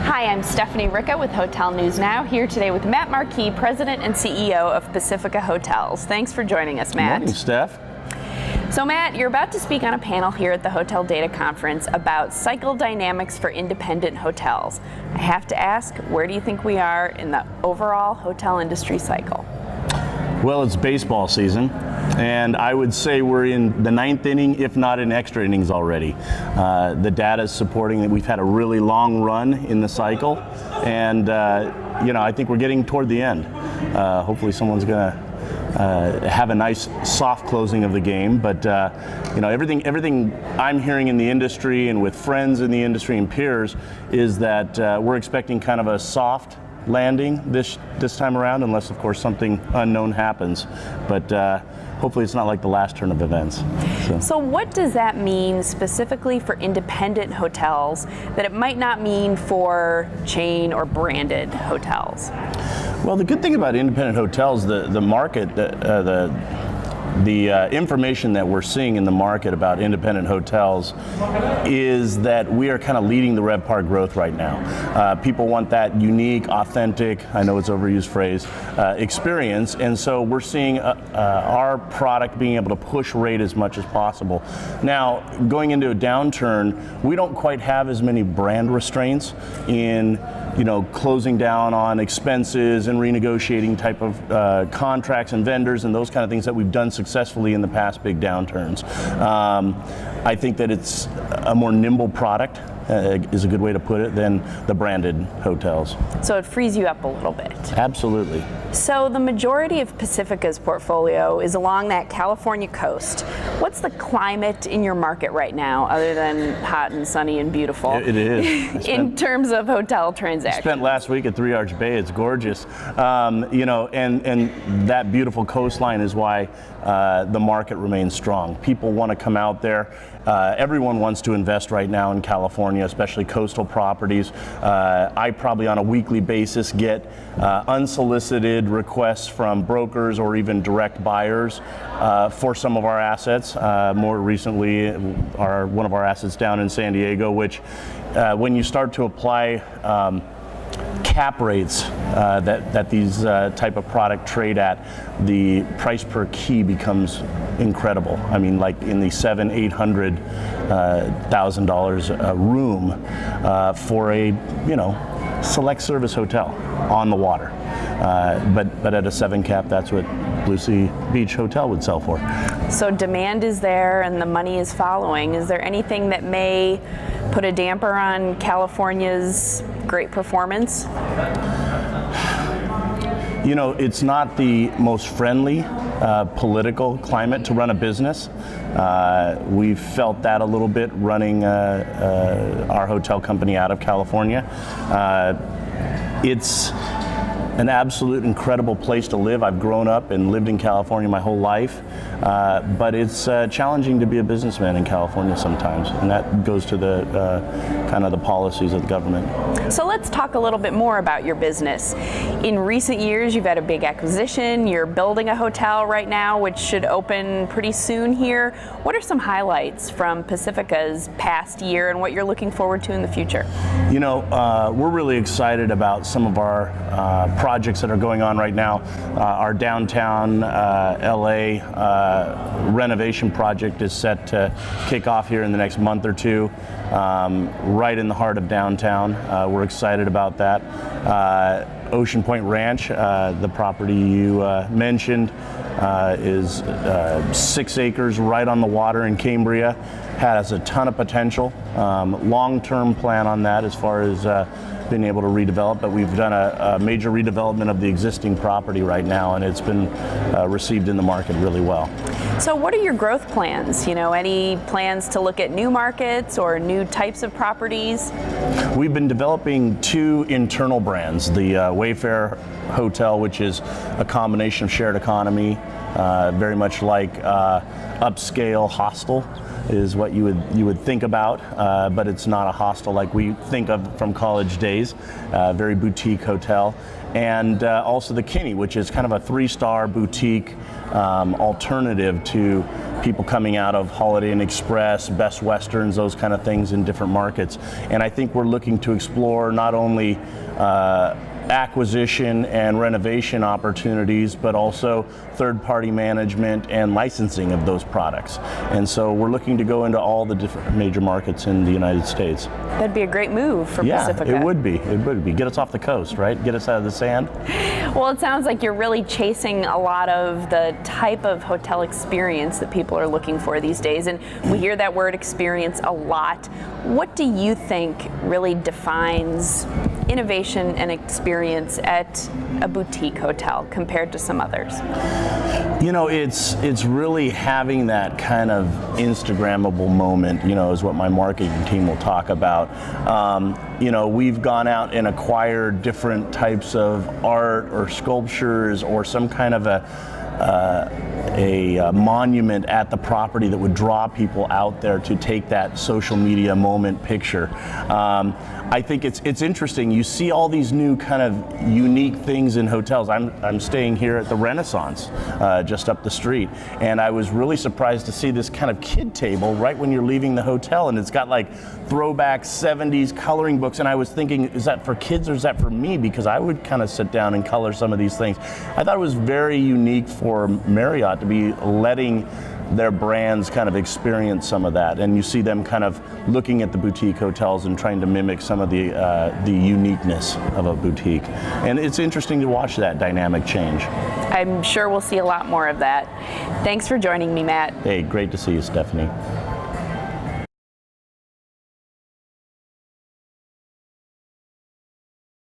Hi, I'm Stephanie Ricca with Hotel News Now, here today with Matt Marquis, President and CEO of Pacifica Hotels. Thanks for joining us, Matt. Good morning, Steph. So Matt, you're about to speak on a panel here at the Hotel Data Conference about cycle dynamics for independent hotels. I have to ask, where do you think we are in the overall hotel industry cycle? Well, it's baseball season, and I would say we're in the ninth inning, if not in extra innings already. The data is supporting that we've had a really long run in the cycle, and I think we're getting toward the end. Hopefully someone's going to have a nice soft closing of the game, but everything I'm hearing in the industry and with friends in the industry and peers is that we're expecting kind of a soft landing this time around, unless of course something unknown happens, but hopefully it's not like the last turn of events. So what does that mean specifically for independent hotels that it might not mean for chain or branded hotels? Well, the good thing about independent hotels, the market, the information that we're seeing in the market about independent hotels is that we are kind of leading the RevPAR growth right now. People want that unique, authentic, I know it's an overused phrase, experience, and so we're seeing our product being able to push rate as much as possible. Now, going into a downturn, we don't quite have as many brand restraints in closing down on expenses and renegotiating type of contracts and vendors and those kind of things that we've done successfully in the past big downturns. I think that it's a more nimble product, is a good way to put it, than the branded hotels. So it frees you up a little bit. Absolutely. So the majority of Pacifica's portfolio is along that California coast. What's the climate in your market right now, other than hot and sunny and beautiful? It is. In terms of hotel transactions. I spent last week at Three Arch Bay. It's gorgeous. And that beautiful coastline is why the market remains strong. People want to come out there. Everyone wants to invest right now in California, especially coastal properties. I probably on a weekly basis get unsolicited requests from brokers or even direct buyers for some of our assets. More recently, one of our assets down in San Diego, which when you start to apply cap rates that these type of product trade at, the price per key becomes incredible. I mean, like in the $700,000-$800,000 a room for a select service hotel on the water. But at a 7 cap, that's what Blue Sea Beach Hotel would sell for. So demand is there and the money is following. Is there anything that may put a damper on California's great performance? It's not the most friendly political climate to run a business. We've felt that a little bit running our hotel company out of California. It's an absolute incredible place to live. I've grown up and lived in California my whole life, but it's challenging to be a businessman in California sometimes, and that goes to the kind of the policies of the government. So let's talk a little bit more about your business. In recent years, you've had a big acquisition. You're building a hotel right now, which should open pretty soon here. What are some highlights from Pacifica's past year and what you're looking forward to in the future? We're really excited about some of our projects that are going on right now. Our downtown LA renovation project is set to kick off here in the next month or two, right in the heart of downtown. We're excited about that. Ocean Point Ranch, the property you mentioned, is 6 acres right on the water in Cambria. Has a ton of potential. Long-term plan on that as far as been able to redevelop, but we've done a major redevelopment of the existing property right now, and it's been received in the market really well. So what are your growth plans? Any plans to look at new markets or new types of properties? We've been developing 2 internal brands, the Wayfair Hotel, which is a combination of shared economy, very much like upscale hostel, is what you would think about, but it's not a hostel like we think of from college days. Very boutique hotel. And also the Kinney, which is kind of a 3-star boutique alternative to people coming out of Holiday Inn Express, Best Westerns, those kind of things in different markets. And I think we're looking to explore not only acquisition and renovation opportunities, but also third-party management and licensing of those products. And so we're looking to go into all the different major markets in the United States. That'd be a great move for Pacifica. Yeah, it would be. It would be. Get us off the coast, right? Get us out of the sand. Well, it sounds like you're really chasing a lot of the type of hotel experience that people are looking for these days, and we hear that word experience a lot. What do you think really defines innovation and experience at a boutique hotel compared to some others? You know, it's really having that kind of Instagrammable moment, you know, is what my marketing team will talk about. You know, we've gone out and acquired different types of art or sculptures or some kind of a monument at the property that would draw people out there to take that social media moment picture. I think it's interesting. You see all these new kind of unique things in hotels. I'm staying here at the Renaissance, just up the street, and I was really surprised to see this kind of kid table right when you're leaving the hotel, and it's got like throwback 70s coloring books, and I was thinking, is that for kids or is that for me? Because I would kind of sit down and color some of these things. I thought it was very unique for Marriott to be letting their brands kind of experience some of that, and you see them kind of looking at the boutique hotels and trying to mimic some of the uniqueness of a boutique. And it's interesting to watch that dynamic change. I'm sure we'll see a lot more of that. Thanks for joining me, Matt. Hey, great to see you, Stephanie.